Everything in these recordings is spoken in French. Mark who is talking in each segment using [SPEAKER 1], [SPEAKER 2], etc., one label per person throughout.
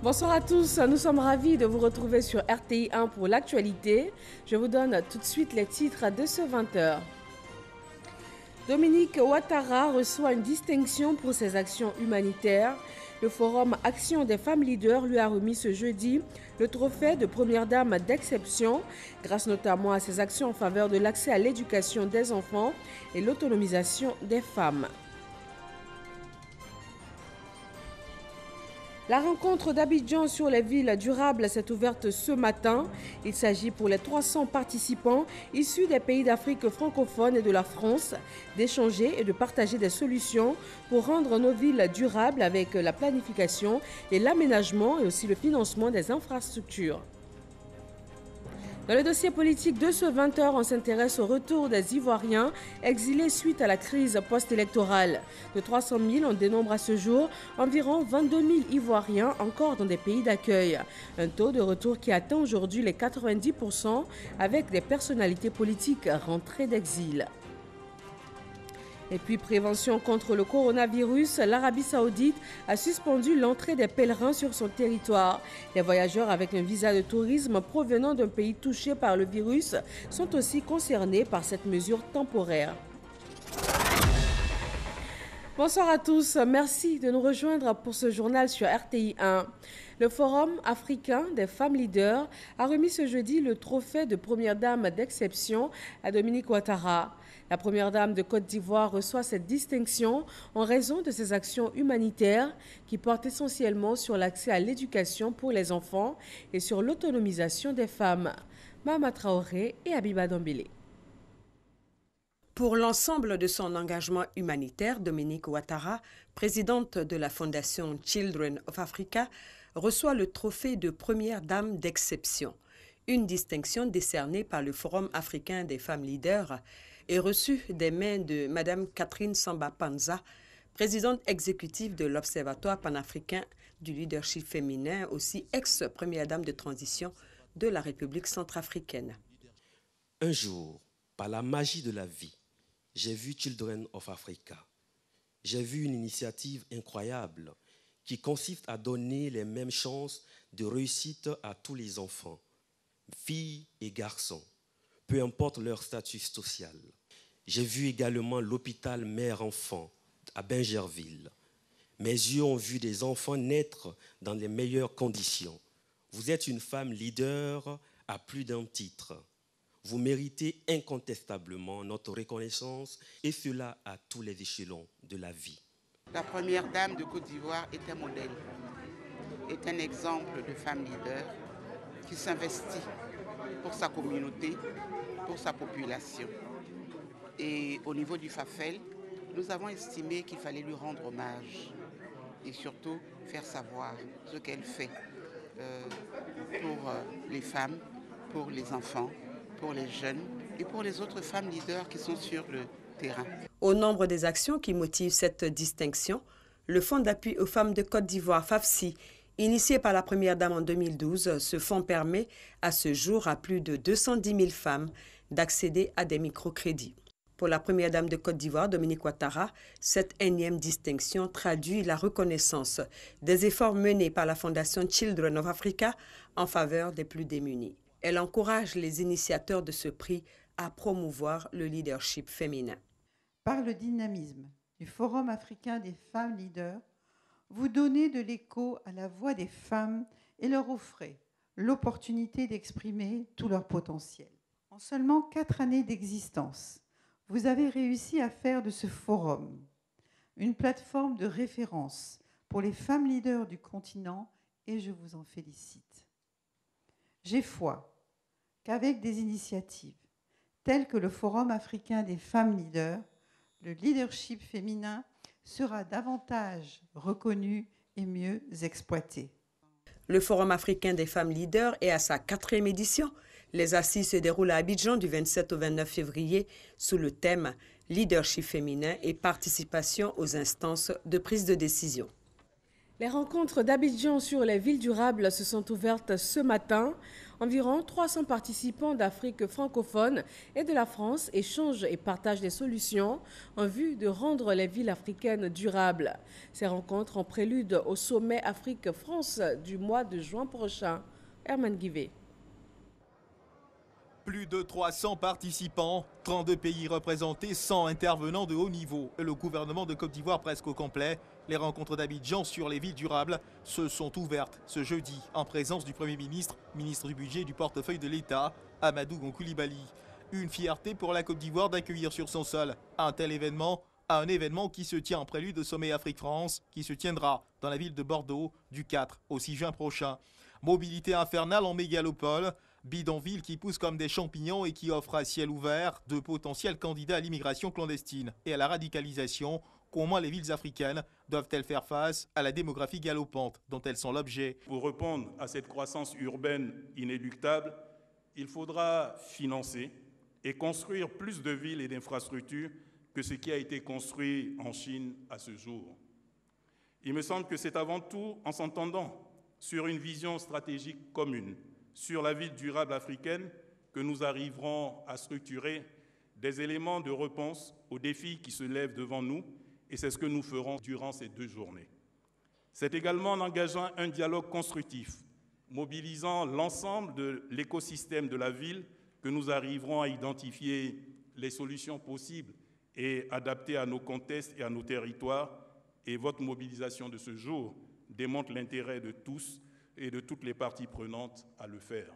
[SPEAKER 1] Bonsoir à tous, nous sommes ravis de vous retrouver sur RTI 1 pour l'actualité. Je vous donne tout de suite les titres de ce 20h. Dominique Ouattara reçoit une distinction pour ses actions humanitaires. Le forum Action des femmes leaders lui a remis ce jeudi le trophée de première dame d'exception, grâce notamment à ses actions en faveur de l'accès à l'éducation des enfants et l'autonomisation des femmes. La rencontre d'Abidjan sur les villes durables s'est ouverte ce matin. Il s'agit pour les 300 participants issus des pays d'Afrique francophone et de la France d'échanger et de partager des solutions pour rendre nos villes durables avec la planification et l'aménagement et aussi le financement des infrastructures. Dans le dossier politique de ce 20h, on s'intéresse au retour des Ivoiriens exilés suite à la crise post-électorale. De 300 000, on dénombre à ce jour environ 22 000 Ivoiriens encore dans des pays d'accueil. Un taux de retour qui atteint aujourd'hui les 90% avec des personnalités politiques rentrées d'exil. Et puis, prévention contre le coronavirus, l'Arabie Saoudite a suspendu l'entrée des pèlerins sur son territoire. Les voyageurs avec un visa de tourisme provenant d'un pays touché par le virus sont aussi concernés par cette mesure temporaire. Bonsoir à tous, merci de nous rejoindre pour ce journal sur RTI 1. Le Forum africain des femmes leaders a remis ce jeudi le trophée de première dame d'exception à Dominique Ouattara. La première dame de Côte d'Ivoire reçoit cette distinction en raison de ses actions humanitaires qui portent essentiellement sur l'accès à l'éducation pour les enfants et sur l'autonomisation des femmes. Mahama Traoré et Abiba Dambélé.
[SPEAKER 2] Pour l'ensemble de son engagement humanitaire, Dominique Ouattara, présidente de la fondation Children of Africa, reçoit le trophée de première dame d'exception, une distinction décernée par le Forum africain des femmes leaders et reçue des mains de Mme Catherine Samba Panza, présidente exécutive de l'Observatoire panafricain du leadership féminin, aussi ex-première dame de transition de la République centrafricaine.
[SPEAKER 3] Un jour, par la magie de la vie, j'ai vu Children of Africa. J'ai vu une initiative incroyable qui consiste à donner les mêmes chances de réussite à tous les enfants, filles et garçons, peu importe leur statut social. J'ai vu également l'hôpital mère-enfant à Bingerville. Mes yeux ont vu des enfants naître dans les meilleures conditions. Vous êtes une femme leader à plus d'un titre. Vous méritez incontestablement notre reconnaissance et cela à tous les échelons de la vie.
[SPEAKER 4] La première dame de Côte d'Ivoire est un modèle, est un exemple de femme leader qui s'investit pour sa communauté, pour sa population. Et au niveau du FAFEL, nous avons estimé qu'il fallait lui rendre hommage et surtout faire savoir ce qu'elle fait pour les femmes, pour les enfants, pour les jeunes et pour les autres femmes leaders qui sont sur le terrain.
[SPEAKER 2] Au nombre des actions qui motivent cette distinction, le Fonds d'appui aux femmes de Côte d'Ivoire, FAFSI, initié par la première dame en 2012, ce fonds permet à ce jour à plus de 210 000 femmes d'accéder à des microcrédits. Pour la première dame de Côte d'Ivoire, Dominique Ouattara, cette énième distinction traduit la reconnaissance des efforts menés par la fondation Children of Africa en faveur des plus démunis. Elle encourage les initiateurs de ce prix à promouvoir le leadership féminin.
[SPEAKER 5] Par le dynamisme du Forum africain des femmes leaders, vous donnez de l'écho à la voix des femmes et leur offrez l'opportunité d'exprimer tout leur potentiel. En seulement 4 années d'existence, vous avez réussi à faire de ce forum une plateforme de référence pour les femmes leaders du continent et je vous en félicite. J'ai foi qu'avec des initiatives telles que le Forum africain des femmes leaders, le leadership féminin sera davantage reconnu et mieux exploité.
[SPEAKER 2] Le Forum africain des femmes leaders est à sa 4e édition. Les assises se déroulent à Abidjan du 27 au 29 février sous le thème « Leadership féminin et participation aux instances de prise de décision ».
[SPEAKER 1] Les rencontres d'Abidjan sur les villes durables se sont ouvertes ce matin. Environ 300 participants d'Afrique francophone et de la France échangent et partagent des solutions en vue de rendre les villes africaines durables. Ces rencontres en prélude au sommet Afrique-France du mois de juin prochain. Herman Guivet.
[SPEAKER 6] Plus de 300 participants, 32 pays représentés, 100 intervenants de haut niveau. Le gouvernement de Côte d'Ivoire presque au complet. Les rencontres d'Abidjan sur les villes durables se sont ouvertes ce jeudi en présence du Premier ministre, ministre du Budget et du portefeuille de l'État, Amadou Gon Coulibaly. Une fierté pour la Côte d'Ivoire d'accueillir sur son sol un tel événement, un événement qui se tient en prélude au sommet Afrique-France, qui se tiendra dans la ville de Bordeaux du 4 au 6 juin prochain. Mobilité infernale en mégalopole, bidonville qui pousse comme des champignons et qui offre à ciel ouvert de potentiels candidats à l'immigration clandestine et à la radicalisation. Comment les villes africaines doivent-elles faire face à la démographie galopante dont elles sont l'objet?
[SPEAKER 7] Pour répondre à cette croissance urbaine inéluctable, il faudra financer et construire plus de villes et d'infrastructures que ce qui a été construit en Chine à ce jour. Il me semble que c'est avant tout en s'entendant sur une vision stratégique commune sur la ville durable africaine que nous arriverons à structurer des éléments de réponse aux défis qui se lèvent devant nous, et c'est ce que nous ferons durant ces 2 journées. C'est également en engageant un dialogue constructif, mobilisant l'ensemble de l'écosystème de la ville, que nous arriverons à identifier les solutions possibles et adaptées à nos contextes et à nos territoires. Et votre mobilisation de ce jour démontre l'intérêt de tous et de toutes les parties prenantes à le faire.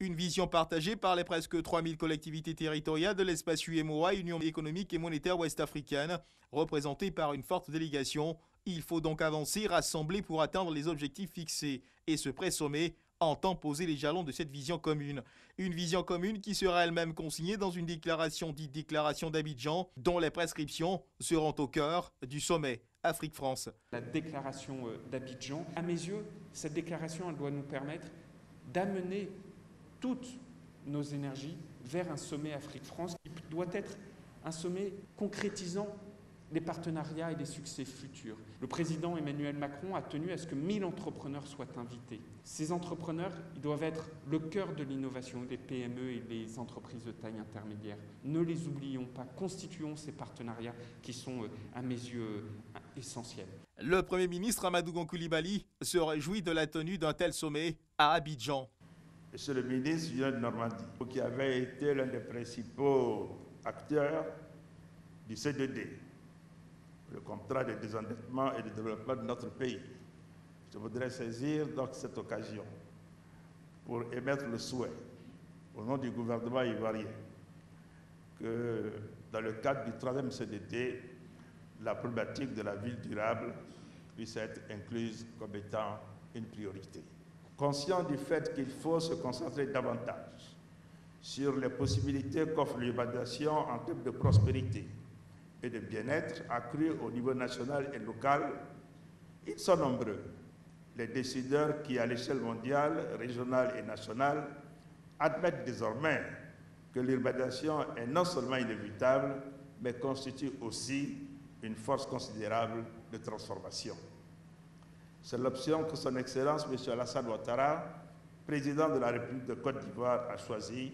[SPEAKER 6] Une vision partagée par les presque 3000 collectivités territoriales de l'espace UEMOA, Union économique et monétaire ouest-africaine, représentée par une forte délégation. Il faut donc avancer, rassembler pour atteindre les objectifs fixés. Et ce pré-sommet entend poser les jalons de cette vision commune. Une vision commune qui sera elle-même consignée dans une déclaration dite déclaration d'Abidjan, dont les prescriptions seront au cœur du sommet Afrique-France.
[SPEAKER 8] La déclaration d'Abidjan, à mes yeux, cette déclaration elle doit nous permettre d'amener toutes nos énergies vers un sommet Afrique-France qui doit être un sommet concrétisant des partenariats et des succès futurs. Le président Emmanuel Macron a tenu à ce que 1000 entrepreneurs soient invités. Ces entrepreneurs, ils doivent être le cœur de l'innovation, les PME et les entreprises de taille intermédiaire. Ne les oublions pas, constituons ces partenariats qui sont, à mes yeux, essentiels.
[SPEAKER 6] Le Premier ministre Amadou Gon Coulibaly se réjouit de la tenue d'un tel sommet à Abidjan.
[SPEAKER 9] Monsieur le ministre vient de Normandie, qui avait été l'un des principaux acteurs du C2D, le contrat de désendettement et de développement de notre pays. Je voudrais saisir donc cette occasion pour émettre le souhait, au nom du gouvernement ivoirien, que dans le cadre du 3e CDD, la problématique de la ville durable puisse être incluse comme étant une priorité. Conscient du fait qu'il faut se concentrer davantage sur les possibilités qu'offre l'urbanisation en termes de prospérité et de bien-être accru au niveau national et local, ils sont nombreux, les décideurs qui, à l'échelle mondiale, régionale et nationale, admettent désormais que l'urbanisation est non seulement inévitable, mais constitue aussi une force considérable de transformation. C'est l'option que son Excellence M. Alassane Ouattara, président de la République de Côte d'Ivoire, a choisie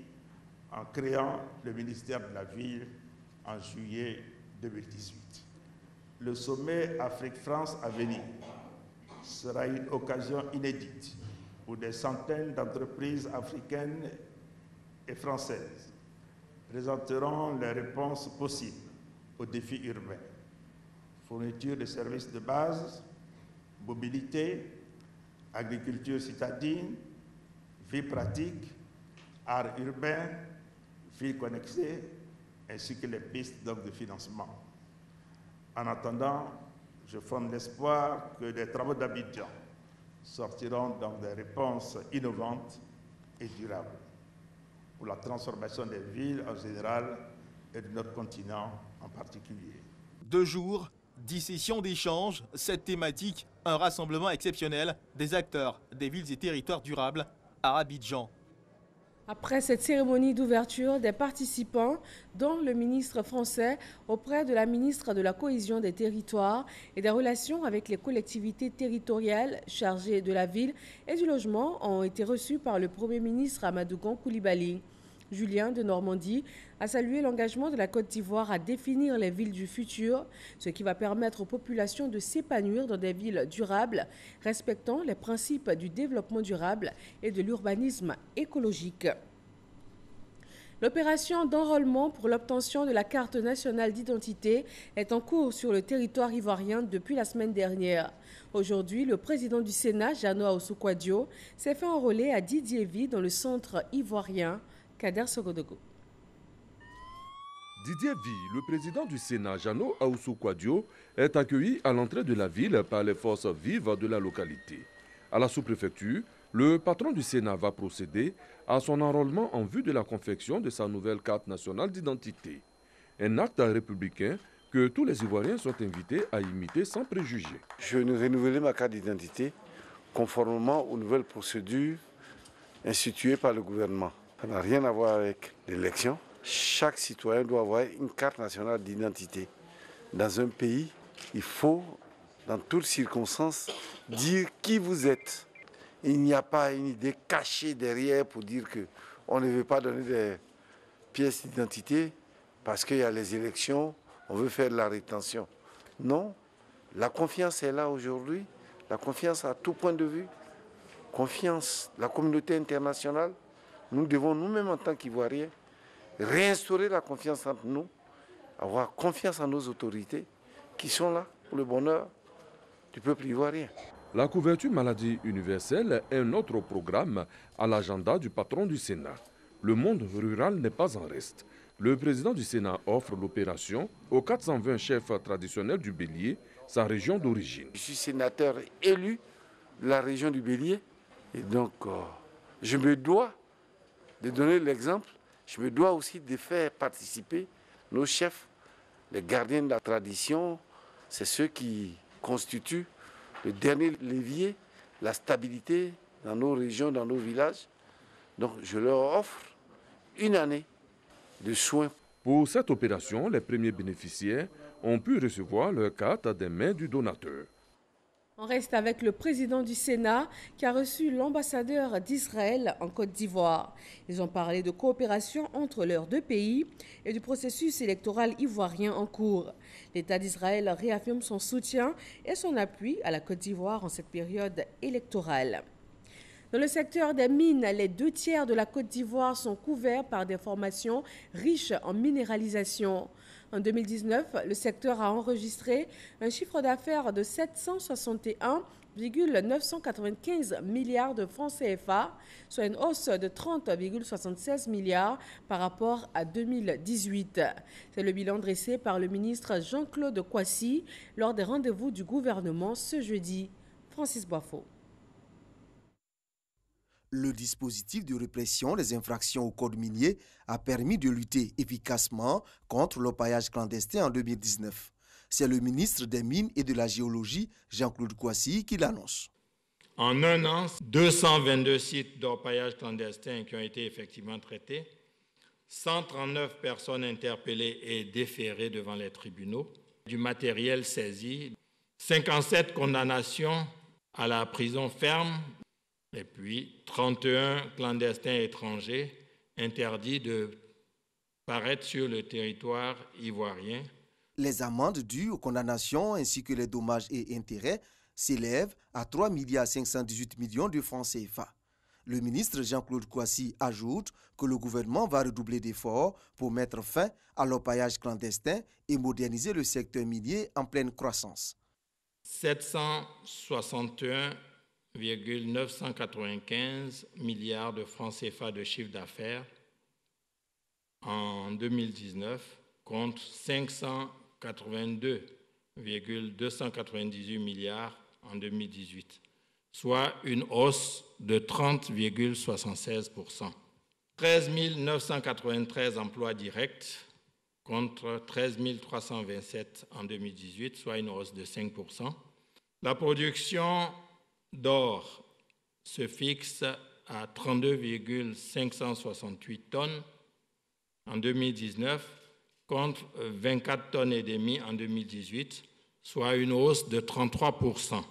[SPEAKER 9] en créant le ministère de la Ville en juillet 2018. Le sommet Afrique-France à venir sera une occasion inédite où des centaines d'entreprises africaines et françaises présenteront les réponses possibles aux défis urbains. Fourniture de services de base, mobilité, agriculture citadine, vie pratique, art urbain, vie connectée, ainsi que les pistes de financement. En attendant, je fonde l'espoir que des travaux d'Abidjan sortiront donc des réponses innovantes et durables pour la transformation des villes en général et de notre continent en particulier.
[SPEAKER 6] 2 jours, 10 sessions d'échange, 7 thématiques, un rassemblement exceptionnel des acteurs des villes et territoires durables à Abidjan.
[SPEAKER 1] Après cette cérémonie d'ouverture, des participants, dont le ministre français auprès de la ministre de la Cohésion des territoires et des relations avec les collectivités territoriales chargées de la ville et du logement, ont été reçus par le Premier ministre Amadou Gon Coulibaly. Julien de Normandie a salué l'engagement de la Côte d'Ivoire à définir les villes du futur, ce qui va permettre aux populations de s'épanouir dans des villes durables, respectant les principes du développement durable et de l'urbanisme écologique. L'opération d'enrôlement pour l'obtention de la carte nationale d'identité est en cours sur le territoire ivoirien depuis la semaine dernière. Aujourd'hui, le président du Sénat, Jeannot Ahoussou-Kouadio, s'est fait enrôler à Didiéville dans le centre ivoirien. Kader Sogodogo.
[SPEAKER 10] Didier Vi, le président du Sénat, Jeannot Ahoussou-Kouadio, est accueilli à l'entrée de la ville par les forces vives de la localité. À la sous-préfecture, le patron du Sénat va procéder à son enrôlement en vue de la confection de sa nouvelle carte nationale d'identité. Un acte républicain que tous les Ivoiriens sont invités à imiter sans préjugés.
[SPEAKER 11] Je vais renouveler ma carte d'identité conformément aux nouvelles procédures instituées par le gouvernement. Ça n'a rien à voir avec l'élection. Chaque citoyen doit avoir une carte nationale d'identité. Dans un pays, il faut, dans toutes circonstances, dire qui vous êtes. Il n'y a pas une idée cachée derrière pour dire qu'on ne veut pas donner des pièces d'identité parce qu'il y a les élections, on veut faire de la rétention. Non, la confiance est là aujourd'hui, la confiance à tout point de vue, confiance, la communauté internationale. Nous devons nous-mêmes en tant qu'Ivoiriens réinstaurer la confiance entre nous, avoir confiance en nos autorités qui sont là pour le bonheur du peuple ivoirien.
[SPEAKER 10] La couverture maladie universelle est un autre programme à l'agenda du patron du Sénat. Le monde rural n'est pas en reste. Le président du Sénat offre l'opération aux 420 chefs traditionnels du Bélier, sa région d'origine.
[SPEAKER 11] Je suis sénateur élu de la région du Bélier et donc je me dois de donner l'exemple. Je me dois aussi de faire participer nos chefs, les gardiens de la tradition. C'est ceux qui constituent le dernier levier, la stabilité dans nos régions, dans nos villages. Donc je leur offre une année de soins.
[SPEAKER 10] Pour cette opération, les premiers bénéficiaires ont pu recevoir leur carte des mains du donateur.
[SPEAKER 1] On reste avec le président du Sénat qui a reçu l'ambassadeur d'Israël en Côte d'Ivoire. Ils ont parlé de coopération entre leurs deux pays et du processus électoral ivoirien en cours. L'État d'Israël réaffirme son soutien et son appui à la Côte d'Ivoire en cette période électorale. Dans le secteur des mines, les 2/3 de la Côte d'Ivoire sont couverts par des formations riches en minéralisation. En 2019, le secteur a enregistré un chiffre d'affaires de 761,995 milliards de francs CFA, soit une hausse de 30,76 milliards par rapport à 2018. C'est le bilan dressé par le ministre Jean-Claude Kouassi lors des rendez-vous du gouvernement ce jeudi. Francis Boifo.
[SPEAKER 12] Le dispositif de répression des infractions au code minier a permis de lutter efficacement contre l'orpaillage clandestin en 2019. C'est le ministre des Mines et de la Géologie, Jean-Claude Kouassi, qui l'annonce.
[SPEAKER 13] En un an, 222 sites d'orpaillage clandestin qui ont été effectivement traités, 139 personnes interpellées et déférées devant les tribunaux, du matériel saisi, 57 condamnations à la prison ferme, et puis 31 clandestins étrangers interdits de paraître sur le territoire ivoirien.
[SPEAKER 12] Les amendes dues aux condamnations ainsi que les dommages et intérêts s'élèvent à 3,518 milliards de francs CFA. Le ministre Jean-Claude Kouassi ajoute que le gouvernement va redoubler d'efforts pour mettre fin à l'orpaillage clandestin et moderniser le secteur minier en pleine croissance.
[SPEAKER 13] 761,995 milliards de francs CFA de chiffre d'affaires en 2019 contre 582,298 milliards en 2018, soit une hausse de 30,76%. 13 993 emplois directs contre 13 327 en 2018, soit une hausse de 5%. La production d'or se fixe à 32,568 tonnes en 2019 contre 24 tonnes et demie en 2018, soit une hausse de 33%.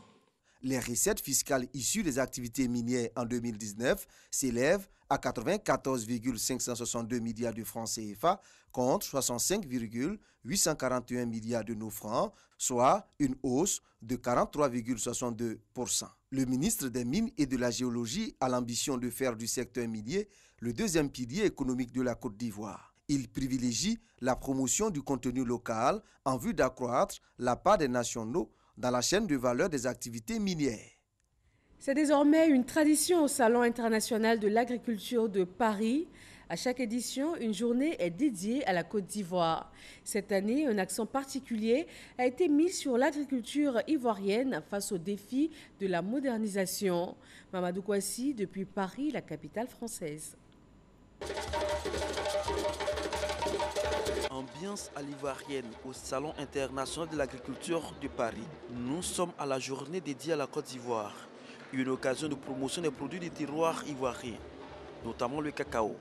[SPEAKER 12] Les recettes fiscales issues des activités minières en 2019 s'élèvent à 94,562 milliards de francs CFA contre 65,841 milliards de nos francs, soit une hausse de 43,62%. Le ministre des Mines et de la Géologie a l'ambition de faire du secteur minier le deuxième pilier économique de la Côte d'Ivoire. Il privilégie la promotion du contenu local en vue d'accroître la part des nationaux dans la chaîne de valeur des activités minières.
[SPEAKER 1] C'est désormais une tradition au Salon international de l'agriculture de Paris. À chaque édition, une journée est dédiée à la Côte d'Ivoire. Cette année, un accent particulier a été mis sur l'agriculture ivoirienne face aux défis de la modernisation. Mamadou Kouassi, depuis Paris, la capitale française.
[SPEAKER 14] Ambiance à l'ivoirienne au Salon international de l'agriculture de Paris. Nous sommes à la journée dédiée à la Côte d'Ivoire. Une occasion de promotion des produits des terroirs ivoiriens, notamment le cacao,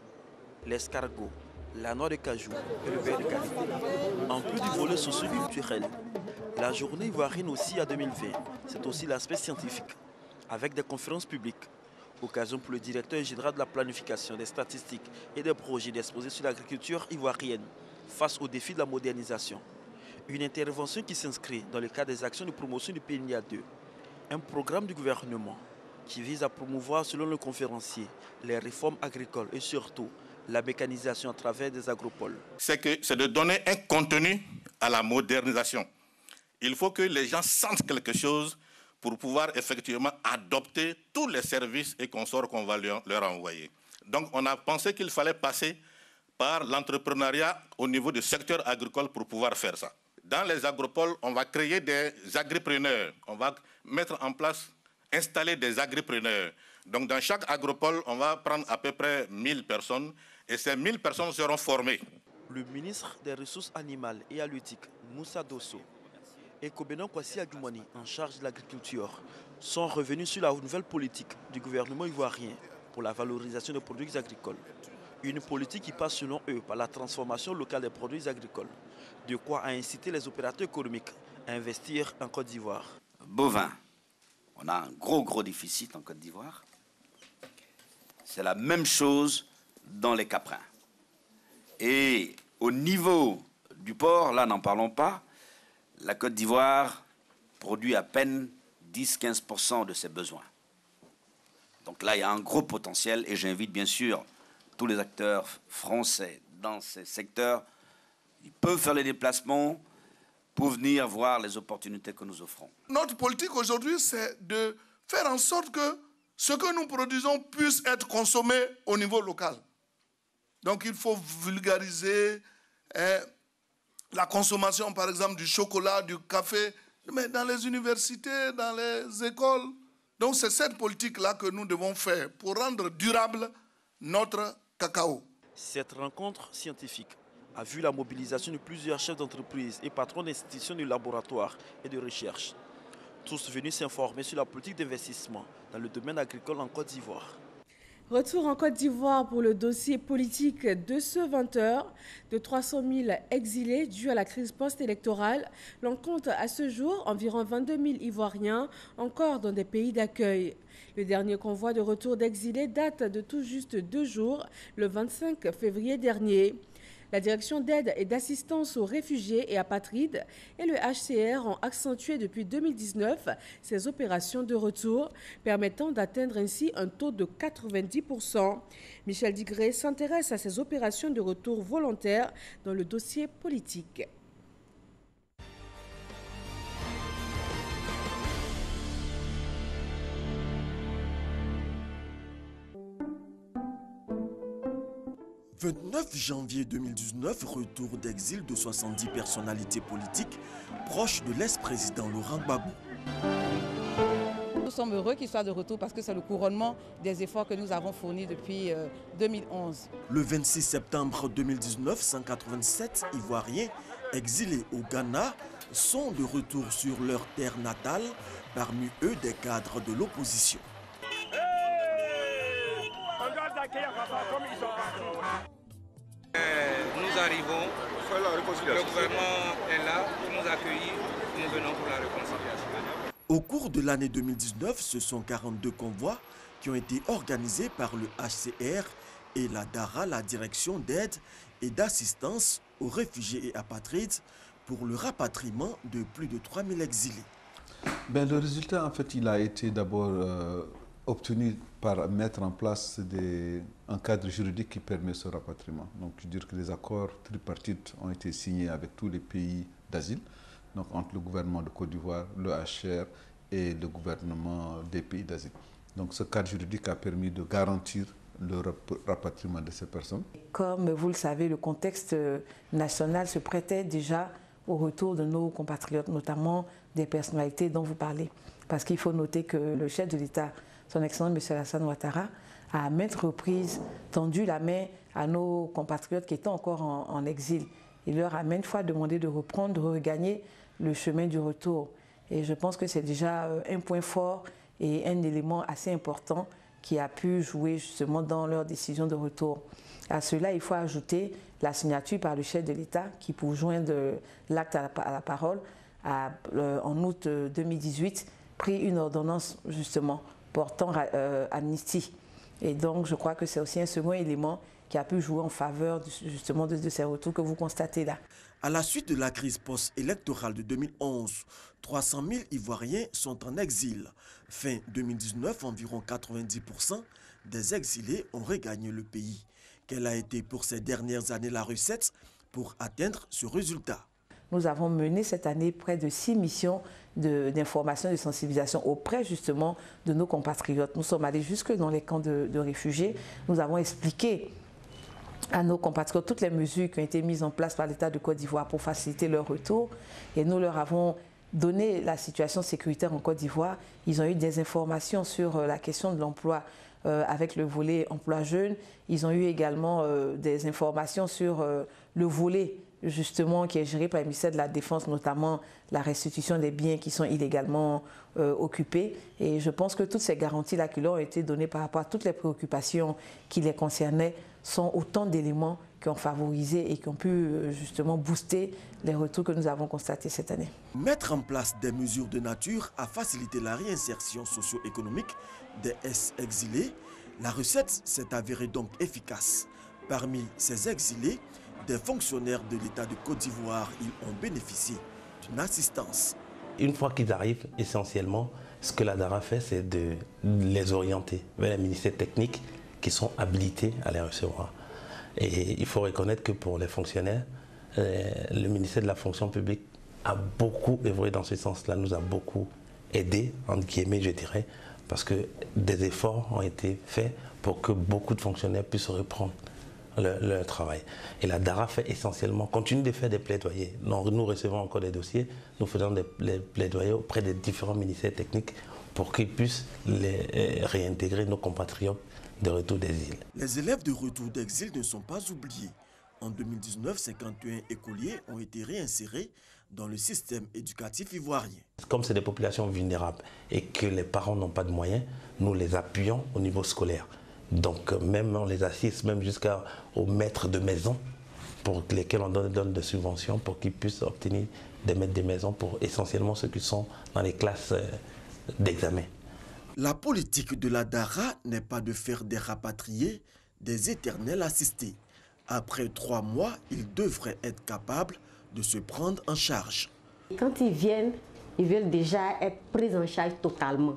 [SPEAKER 14] l'escargot, la noix de cajou et le beurre de karité. En plus du volet socio-culturel, la journée ivoirienne aussi à 2020, c'est aussi l'aspect scientifique, avec des conférences publiques. Occasion pour le directeur général de la planification, des statistiques et des projets d'exposer sur l'agriculture ivoirienne face aux défis de la modernisation. Une intervention qui s'inscrit dans le cadre des actions de promotion du PNIA 2. Un programme du gouvernement qui vise à promouvoir, selon le conférencier, les réformes agricoles et surtout la mécanisation à travers des agropoles.
[SPEAKER 15] C'est de donner un contenu à la modernisation. Il faut que les gens sentent quelque chose pour pouvoir effectivement adopter tous les services et consorts qu'on va leur envoyer. Donc on a pensé qu'il fallait passer par l'entrepreneuriat au niveau du secteur agricole pour pouvoir faire ça. Dans les agropoles, on va créer des agripreneurs. On va mettre en place, installer des agripreneurs. Donc dans chaque agropole, on va prendre à peu près 1000 personnes et ces 1000 personnes seront formées.
[SPEAKER 14] Le ministre des Ressources animales et halieutiques, Moussa Dosso, et Kobenon Kouassi Adjoumani, en charge de l'agriculture, sont revenus sur la nouvelle politique du gouvernement ivoirien pour la valorisation des produits agricoles. Une politique qui passe selon eux par la transformation locale des produits agricoles, de quoi inciter les opérateurs économiques à investir en Côte d'Ivoire.
[SPEAKER 16] Bovin, on a un gros déficit en Côte d'Ivoire. C'est la même chose dans les caprins. Et au niveau du porc, là n'en parlons pas, la Côte d'Ivoire produit à peine 10-15% de ses besoins. Donc là, il y a un gros potentiel et j'invite bien sûr tous les acteurs français dans ces secteurs. Ils peuvent faire les déplacements pour venir voir les opportunités que nous offrons.
[SPEAKER 17] Notre politique aujourd'hui, c'est de faire en sorte que ce que nous produisons puisse être consommé au niveau local. Donc il faut vulgariser la consommation, par exemple, du chocolat, du café, mais dans les universités, dans les écoles. Donc c'est cette politique-là que nous devons faire pour rendre durable notre cacao.
[SPEAKER 14] Cette rencontre scientifique a vu la mobilisation de plusieurs chefs d'entreprise et patrons d'institutions de laboratoires et de recherche. Tous venus s'informer sur la politique d'investissement dans le domaine agricole en Côte d'Ivoire.
[SPEAKER 1] Retour en Côte d'Ivoire pour le dossier politique de ce 20h. De 300 000 exilés dus à la crise post-électorale, l'on compte à ce jour environ 22 000 Ivoiriens encore dans des pays d'accueil. Le dernier convoi de retour d'exilés date de tout juste 2 jours, le 25 février dernier. La direction d'aide et d'assistance aux réfugiés et apatrides et le HCR ont accentué depuis 2019 ces opérations de retour, permettant d'atteindre ainsi un taux de 90%. Michel Digré s'intéresse à ces opérations de retour volontaires dans le dossier politique.
[SPEAKER 18] « 29 janvier 2019, retour d'exil de 70 personnalités politiques proches de l'ex-président Laurent Gbagbo.
[SPEAKER 19] Nous sommes heureux qu'il soit de retour parce que c'est le couronnement des efforts que nous avons fournis depuis 2011.
[SPEAKER 18] Le 26 septembre 2019, 187 Ivoiriens exilés au Ghana sont de retour sur leur terre natale, parmi eux des cadres de l'opposition.
[SPEAKER 20] le gouvernement est là pour nous accueillir, nous venons pour la réconciliation.
[SPEAKER 18] Au cours de l'année 2019, ce sont 42 convois qui ont été organisés par le HCR et la DARA, la Direction d'aide et d'assistance aux réfugiés et apatrides, pour le rapatriement de plus de 3000 exilés.
[SPEAKER 21] Le résultat, en fait, il a été d'abord obtenu par mettre en place un cadre juridique qui permet ce rapatriement. Donc, je veux dire que les accords tripartites ont été signés avec tous les pays d'asile, donc entre le gouvernement de Côte d'Ivoire, le HCR et le gouvernement des pays d'asile. Donc, ce cadre juridique a permis de garantir le rapatriement de ces personnes.
[SPEAKER 22] Comme vous le savez, le contexte national se prêtait déjà au retour de nos compatriotes, notamment des personnalités dont vous parlez. Parce qu'il faut noter que le chef de l'État, son Excellence M. Alassane Ouattara, a à maintes reprises tendu la main à nos compatriotes qui étaient encore en exil. Il leur a maintes fois demandé de reprendre, de regagner le chemin du retour. Et je pense que c'est déjà un point fort et un élément assez important qui a pu jouer justement dans leur décision de retour. À cela, il faut ajouter la signature par le chef de l'État qui, pour joindre l'acte à la parole, a, en août 2018, pris une ordonnance justement portant amnistie. Et donc, je crois que c'est aussi un second élément qui a pu jouer en faveur justement de ces retours que vous constatez là.
[SPEAKER 18] À la suite de la crise post-électorale de 2011, 300 000 Ivoiriens sont en exil. Fin 2019, environ 90% des exilés ont regagné le pays. Quelle a été pour ces dernières années la recette pour atteindre ce résultat?
[SPEAKER 22] Nous avons mené cette année près de 6 missions d'information et de sensibilisation auprès justement de nos compatriotes. Nous sommes allés jusque dans les camps de réfugiés. Nous avons expliqué à nos compatriotes toutes les mesures qui ont été mises en place par l'État de Côte d'Ivoire pour faciliter leur retour. Et nous leur avons donné la situation sécuritaire en Côte d'Ivoire. Ils ont eu des informations sur la question de l'emploi avec le volet emploi jeune. Ils ont eu également des informations sur le volet justement qui est géré par le ministère de la Défense, notamment la restitution des biens qui sont illégalement occupés. Et je pense que toutes ces garanties-là qui leur ont été données par rapport à toutes les préoccupations qui les concernaient sont autant d'éléments qui ont favorisé et qui ont pu justement booster les retours que nous avons constatés cette année.
[SPEAKER 18] Mettre en place des mesures de nature à faciliter la réinsertion socio-économique des exilés, la recette s'est avérée donc efficace. Parmi ces exilés, des fonctionnaires de l'État de Côte d'Ivoire, ils ont bénéficié d'une assistance.
[SPEAKER 23] Une fois qu'ils arrivent, essentiellement, ce que la DARA fait, c'est de les orienter vers les ministères techniques qui sont habilités à les recevoir. Et il faut reconnaître que pour les fonctionnaires, le ministère de la fonction publique a beaucoup œuvré dans ce sens-là, nous a beaucoup aidé, entre guillemets, je dirais, parce que des efforts ont été faits pour que beaucoup de fonctionnaires puissent reprendre leur travail. Et la DARA fait essentiellement, continue de faire des plaidoyers. Nous recevons encore des dossiers, nous faisons des plaidoyers auprès des différents ministères techniques pour qu'ils puissent réintégrer nos compatriotes de retour d'exil.
[SPEAKER 18] Les élèves de retour d'exil ne sont pas oubliés. En 2019, 51 écoliers ont été réinsérés dans le système éducatif ivoirien.
[SPEAKER 23] Comme c'est des populations vulnérables et que les parents n'ont pas de moyens, nous les appuyons au niveau scolaire. Donc même on les assiste même jusqu'aux maîtres de maison pour lesquels on donne des subventions pour qu'ils puissent obtenir des maîtres de maison pour essentiellement ceux qui sont dans les classes d'examen.
[SPEAKER 18] La politique de la DARA n'est pas de faire des rapatriés des éternels assistés. Après 3 mois, ils devraient être capables de se prendre en charge.
[SPEAKER 24] Quand ils viennent, ils veulent déjà être pris en charge totalement.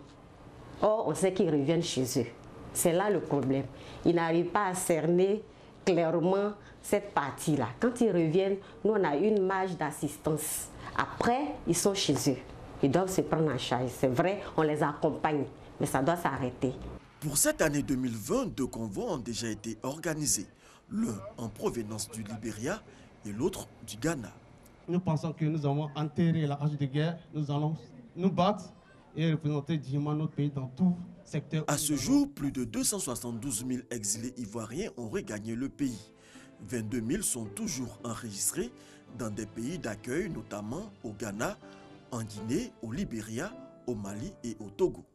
[SPEAKER 24] Or, on sait qu'ils reviennent chez eux. C'est là le problème. Ils n'arrivent pas à cerner clairement cette partie-là. Quand ils reviennent, nous, on a une marge d'assistance. Après, ils sont chez eux. Ils doivent se prendre en charge. C'est vrai, on les accompagne, mais ça doit s'arrêter.
[SPEAKER 18] Pour cette année 2020, 2 convois ont déjà été organisés. L'un en provenance du Libéria et l'autre du Ghana.
[SPEAKER 25] Nous pensons que nous avons enterré la hache de guerre. Nous allons nous battre et représenter dignement notre pays dans tout secteur.
[SPEAKER 18] À ce jour, plus de 272 000 exilés ivoiriens ont regagné le pays. 22 000 sont toujours enregistrés dans des pays d'accueil, notamment au Ghana, en Guinée, au Libéria, au Mali et au Togo.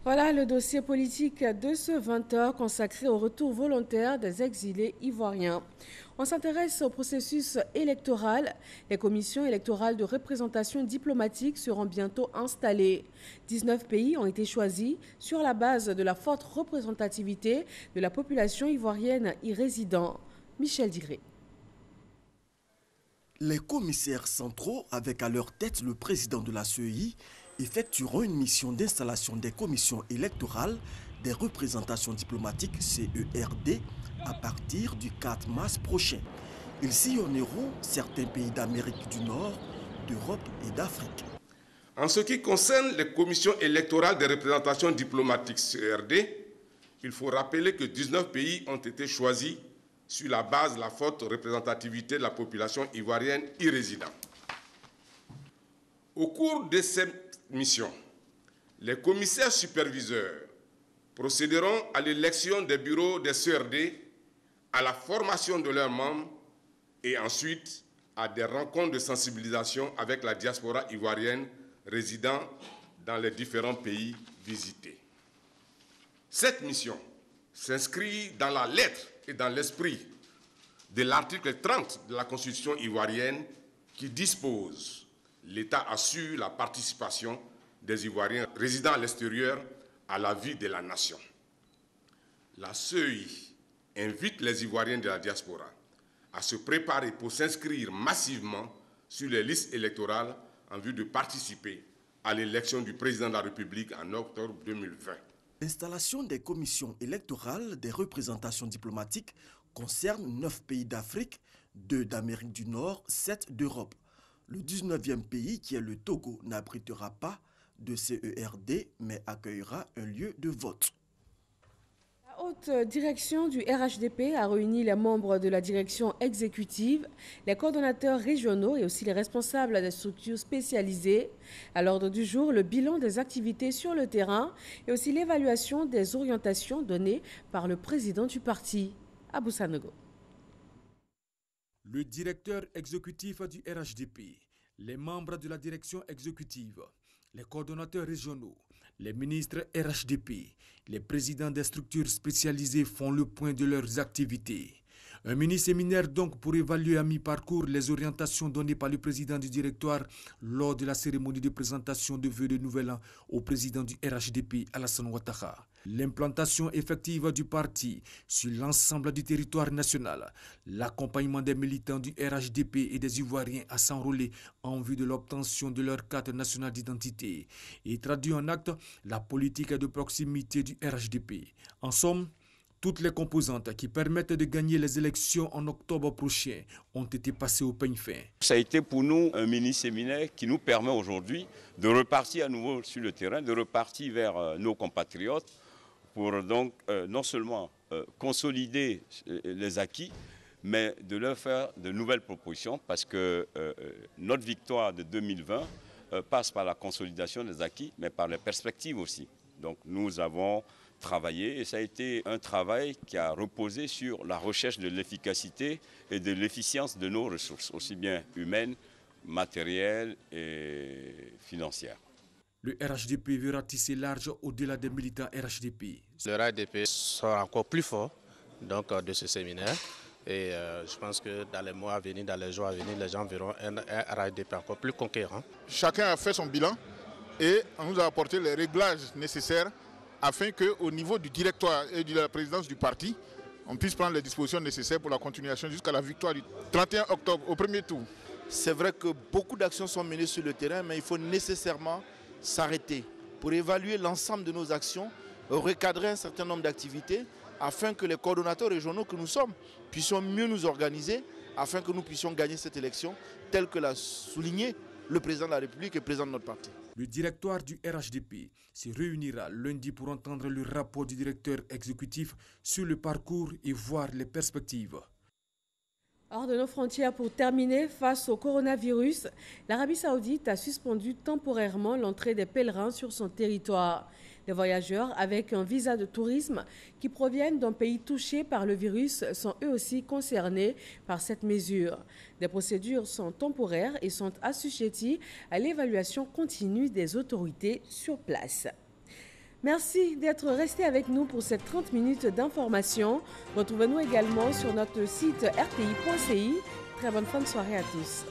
[SPEAKER 1] Voilà le dossier politique de ce 20h consacré au retour volontaire des exilés ivoiriens. On s'intéresse au processus électoral. Les commissions électorales de représentation diplomatique seront bientôt installées. 19 pays ont été choisis sur la base de la forte représentativité de la population ivoirienne y résidant. Michel Digré.
[SPEAKER 18] Les commissaires centraux, avec à leur tête le président de la CEI, effectueront une mission d'installation des commissions électorales des représentations diplomatiques CERD à partir du 4 mars prochain. Ils sillonneront certains pays d'Amérique du Nord, d'Europe et d'Afrique.
[SPEAKER 2] En ce qui concerne les commissions électorales des représentations diplomatiques CERD, il faut rappeler que 19 pays ont été choisis sur la base de la forte représentativité de la population ivoirienne y résidant. Au cours de cette mission, les commissaires superviseurs procéderont à l'élection des bureaux des CERD, à la formation de leurs membres et ensuite à des rencontres de sensibilisation avec la diaspora ivoirienne résidant dans les différents pays visités. Cette mission s'inscrit dans la lettre et dans l'esprit de l'article 30 de la Constitution ivoirienne qui dispose l'État assure la participation des Ivoiriens résidant à l'extérieur à la vie de la nation. La CEI invite les Ivoiriens de la diaspora à se préparer pour s'inscrire massivement sur les listes électorales en vue de participer à l'élection du président de la République en octobre 2020.
[SPEAKER 18] L'installation des commissions électorales des représentations diplomatiques concerne 9 pays d'Afrique, 2 d'Amérique du Nord, 7 d'Europe. Le 19e pays, qui est le Togo, n'abritera pas de CERD, mais accueillera un lieu de vote.
[SPEAKER 1] La haute direction du RHDP a réuni les membres de la direction exécutive, les coordonnateurs régionaux et aussi les responsables des structures spécialisées. À l'ordre du jour, le bilan des activités sur le terrain et aussi l'évaluation des orientations données par le président du parti, Abou Sanogo.
[SPEAKER 3] Le directeur exécutif du RHDP, les membres de la direction exécutive, les coordonnateurs régionaux, les ministres RHDP, les présidents des structures spécialisées font le point de leurs activités. Un mini-séminaire donc pour évaluer à mi-parcours les orientations données par le président du directoire lors de la cérémonie de présentation de vœux de nouvel an au président du RHDP, Alassane Ouattara. L'implantation effective du parti sur l'ensemble du territoire national, l'accompagnement des militants du RHDP et des Ivoiriens à s'enrôler en vue de l'obtention de leur carte nationale d'identité et traduit en acte la politique de proximité du RHDP. En somme, toutes les composantes qui permettent de gagner les élections en octobre prochain ont été passées au peigne fin.
[SPEAKER 4] Ça a été pour nous un mini-séminaire qui nous permet aujourd'hui de repartir à nouveau sur le terrain, de repartir vers nos compatriotes pour donc non seulement consolider les acquis, mais de leur faire de nouvelles propositions parce que notre victoire de 2020 passe par la consolidation des acquis, mais par les perspectives aussi. Donc nous avons travaillé et ça a été un travail qui a reposé sur la recherche de l'efficacité et de l'efficience de nos ressources, aussi bien humaines, matérielles et financières.
[SPEAKER 3] Le RHDP veut ratisser large au-delà des militants RHDP.
[SPEAKER 5] Le RHDP sera encore plus fort donc, de ce séminaire et je pense que dans les mois à venir, dans les jours à venir, les gens verront un RHDP encore plus conquérant.
[SPEAKER 7] Chacun a fait son bilan et on nous a apporté les réglages nécessaires afin qu'au niveau du directoire et de la présidence du parti, on puisse prendre les dispositions nécessaires pour la continuation jusqu'à la victoire du 31 octobre au premier tour.
[SPEAKER 26] C'est vrai que beaucoup d'actions sont menées sur le terrain, mais il faut nécessairement s'arrêter pour évaluer l'ensemble de nos actions, recadrer un certain nombre d'activités afin que les coordonnateurs régionaux que nous sommes puissions mieux nous organiser afin que nous puissions gagner cette élection telle que l'a souligné le président de la République et le président de notre parti.
[SPEAKER 3] Le directoire du RHDP se réunira lundi pour entendre le rapport du directeur exécutif sur le parcours et voir les perspectives.
[SPEAKER 1] Hors de nos frontières, pour terminer, face au coronavirus, l'Arabie Saoudite a suspendu temporairement l'entrée des pèlerins sur son territoire. Les voyageurs avec un visa de tourisme qui proviennent d'un pays touché par le virus sont eux aussi concernés par cette mesure. Des procédures sont temporaires et sont assujetties à l'évaluation continue des autorités sur place. Merci d'être resté avec nous pour ces 30 minutes d'information. Retrouvez-nous également sur notre site rti.ci. Très bonne fin de soirée à tous.